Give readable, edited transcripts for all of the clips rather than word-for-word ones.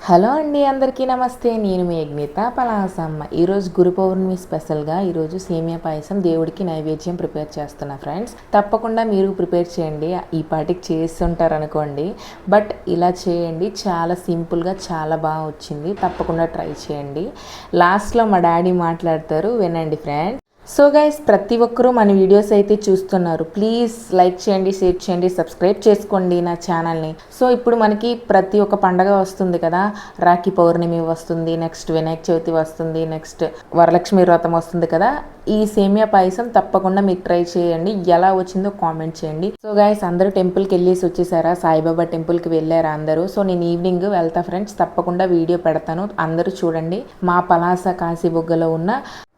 Hello అండి, అందరికీ నమస్తే. నేను మీ యజ్ఞిత పలాసమ్మ. ఈరోజు గురు పౌర్ణమి స్పెషల్గా ఈరోజు సేమియా పాయసం దేవుడికి నైవేద్యం ప్రిపేర్ చేస్తున్నా ఫ్రెండ్స్. తప్పకుండా మీరు ప్రిపేర్ చేయండి. ఈ పాటికి చేస్తుంటారు అనుకోండి, బట్ ఇలా చేయండి. చాలా సింపుల్గా చాలా బాగా వచ్చింది. తప్పకుండా ట్రై చేయండి. లాస్ట్లో మా డాడీ మాట్లాడతారు, వినండి ఫ్రెండ్స్. సో గైస్, ప్రతి ఒక్కరూ మన వీడియోస్ అయితే చూస్తున్నారు. ప్లీజ్ లైక్ చేయండి, షేర్ చేయండి, సబ్స్క్రైబ్ చేసుకోండి నా ఛానల్ని. సో ఇప్పుడు మనకి ప్రతి ఒక్క పండగ వస్తుంది కదా. రాఖీ పౌర్ణమి వస్తుంది, నెక్స్ట్ వినాయక చవితి వస్తుంది, నెక్స్ట్ వరలక్ష్మి వ్రతం వస్తుంది కదా. ఈ సేమియా పాయసం తప్పకుండా మీరు ట్రై చేయండి. ఎలా వచ్చిందో కామెంట్ చేయండి. సో గైస్, అందరూ టెంపుల్కి వెళ్ళేసి వచ్చేసారా? సాయిబాబా టెంపుల్కి వెళ్ళారా అందరూ? సో నేను ఈవినింగ్ వెళ్తా ఫ్రెండ్స్. తప్పకుండా వీడియో పెడతాను, అందరూ చూడండి. మా పలాస కాశీబుగ్గలో ఉన్న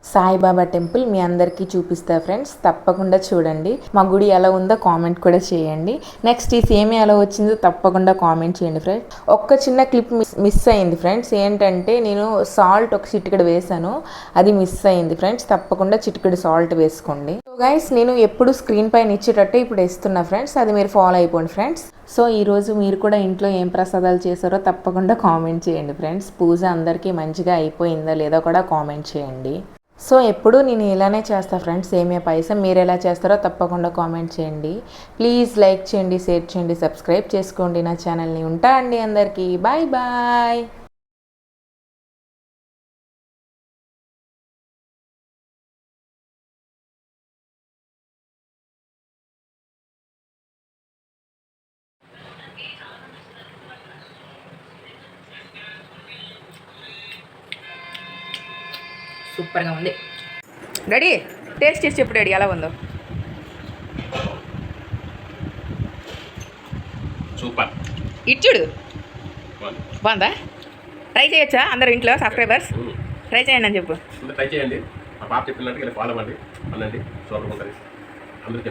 సాయిబాబా టెంపుల్ మీ అందరికీ చూపిస్తా ఫ్రెండ్స్. తప్పకుండా చూడండి. మా గుడి ఎలా ఉందో కామెంట్ కూడా చేయండి. నెక్స్ట్ ఈ సేమియా ఎలా వచ్చిందో తప్పకుండా కామెంట్ చేయండి ఫ్రెండ్స్. ఒక్క చిన్న క్లిప్ మిస్ అయింది ఫ్రెండ్స్. ఏంటంటే నేను సాల్ట్ ఒక చిటికెడు వేసాను, అది మిస్ అయింది ఫ్రెండ్స్. తప్పకుండా చిటికెడు సాల్ట్ వేసుకోండి. సో గైస్, నేను ఎప్పుడు స్క్రీన్ పైన ఇచ్చేటట్టు ఇప్పుడు వేస్తున్నా ఫ్రెండ్స్. అది మీరు ఫాలో అయిపోండి ఫ్రెండ్స్. సో ఈరోజు మీరు కూడా ఇంట్లో ఏం ప్రసాదాలు చేశారో తప్పకుండా కామెంట్ చేయండి ఫ్రెండ్స్. పూజ అందరికీ మంచిగా అయిపోయిందా లేదా కూడా కామెంట్ చేయండి. సో ఎప్పుడు నేను ఇలానే చేస్తాను ఫ్రెండ్స్. సేమియా పాయసం మీరు ఎలా చేస్తారో తప్పకుండా కామెంట్ చేయండి. ప్లీజ్ లైక్ చేయండి, షేర్ చేయండి, సబ్స్క్రైబ్ చేసుకోండి నా ఛానల్ని. ఉంటా అండి అందరికీ. Bye bye. సూపర్గా ఉంది డాడీ. టేస్ట్ చేసి చెప్పు డాడీ, ఎలా ఉందో. సూపర్. ఇచ్చుడు బాగుందా? ట్రై చేయొచ్చా అందరు ఇంట్లో సబ్స్క్రైబర్స్? ట్రై చేయండి అని చెప్పు. ట్రై చేయండి. మా పాప చెప్పినట్టు ఫాలో అవ్వండి, అనండి. సూపర్ ఉంటుంది. అందరికీ